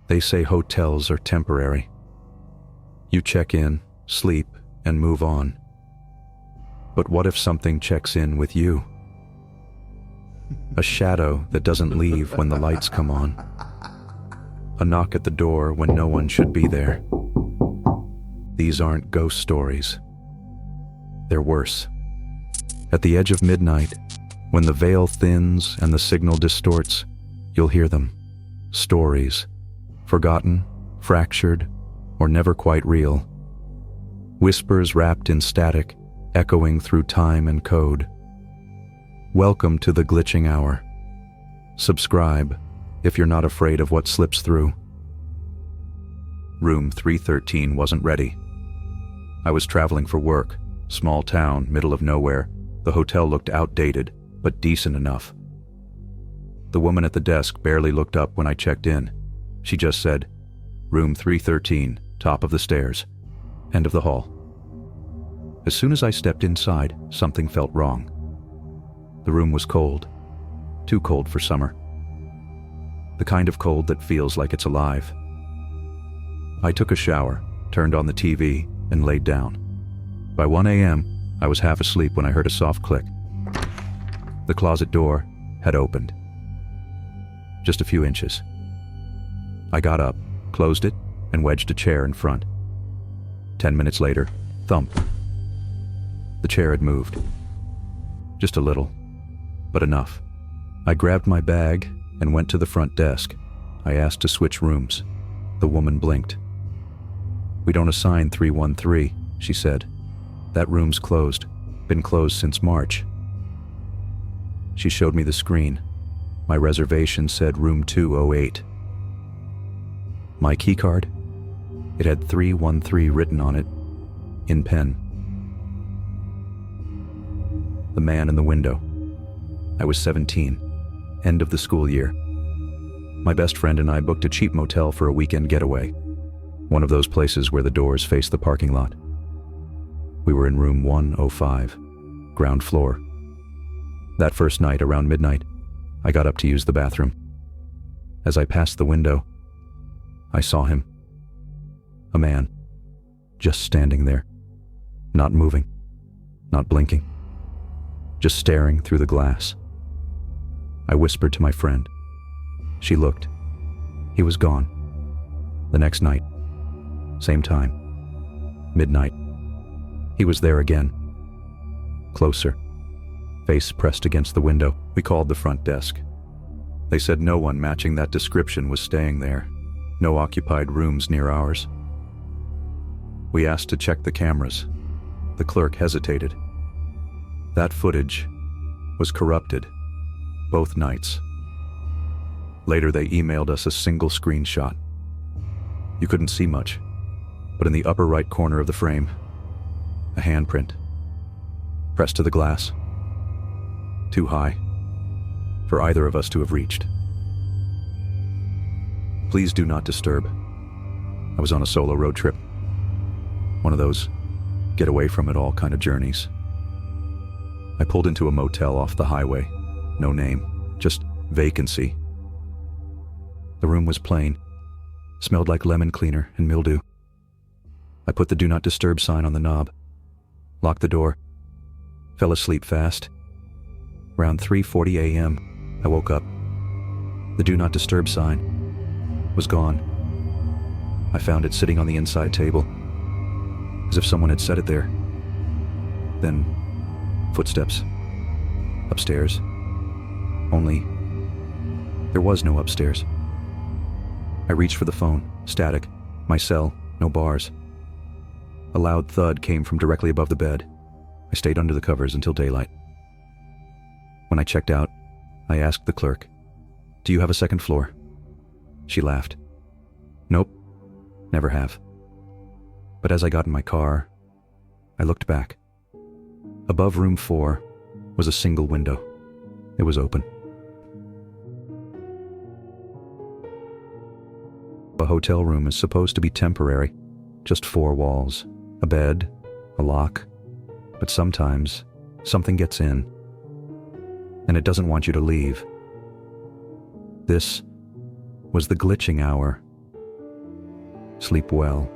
They say hotels are temporary. You check in, sleep, and move on. But what if something checks in with you? A shadow that doesn't leave when the lights come on. A knock at the door when no one should be there. These aren't ghost stories. They're worse. At the edge of midnight, when the veil thins and the signal distorts, you'll hear them. Stories. Forgotten, fractured, or never quite real. Whispers wrapped in static, echoing through time and code. Welcome to the glitching hour. Subscribe if you're not afraid of what slips through. Room 313 wasn't ready. I was traveling for work, small town, middle of nowhere. The hotel looked outdated, but decent enough. The woman at the desk barely looked up when I checked in. She just said, "Room 313, top of the stairs, end of the hall." As soon as I stepped inside, something felt wrong. The room was cold, too cold for summer. The kind of cold that feels like it's alive. I took a shower, turned on the TV, and laid down. By 1 a.m., I was half asleep when I heard a soft click. The closet door had opened. Just a few inches. I got up, closed it, and wedged a chair in front. 10 minutes later, thump. The chair had moved. Just a little, but enough. I grabbed my bag and went to the front desk. I asked to switch rooms. The woman blinked. "We don't assign 313, she said. "That room's closed. Been closed since March." She showed me the screen. My reservation said room 208. My keycard? It had 313 written on it, in pen. The man in the window. I was 17, end of the school year. My best friend and I booked a cheap motel for a weekend getaway, one of those places where the doors face the parking lot. We were in room 105, ground floor. That first night, around midnight, I got up to use the bathroom. As I passed the window, I saw him. A man, just standing there, not moving, not blinking, just staring through the glass. I whispered to my friend. She looked. He was gone. The next night, same time, midnight, he was there again. Closer, face pressed against the window. We called the front desk. They said no one matching that description was staying there. No occupied rooms near ours. We asked to check the cameras. The clerk hesitated. That footage was corrupted, both nights. Later they emailed us a single screenshot. You couldn't see much, but in the upper right corner of the frame, a handprint, pressed to the glass, too high for either of us to have reached. Please do not disturb. I was on a solo road trip. One of those get away from it all kind of journeys. I pulled into a motel off the highway. No name, just vacancy. The room was plain, smelled like lemon cleaner and mildew. I put the do not disturb sign on the knob, locked the door, fell asleep fast. Around 3:40 a.m., I woke up. The do not disturb sign was gone. I found it sitting on the inside table, as if someone had set it there. Then, footsteps. Upstairs. Only, there was no upstairs. I reached for the phone, static. My cell, no bars. A loud thud came from directly above the bed. I stayed under the covers until daylight. When I checked out, I asked the clerk, "Do you have a second floor?" She laughed. "Nope, never have." But as I got in my car, I looked back. Above room 4 was a single window. It was open. A hotel room is supposed to be temporary, just 4 walls, a bed, a lock, but sometimes something gets in, and it doesn't want you to leave. This was the glitching hour Sleep well.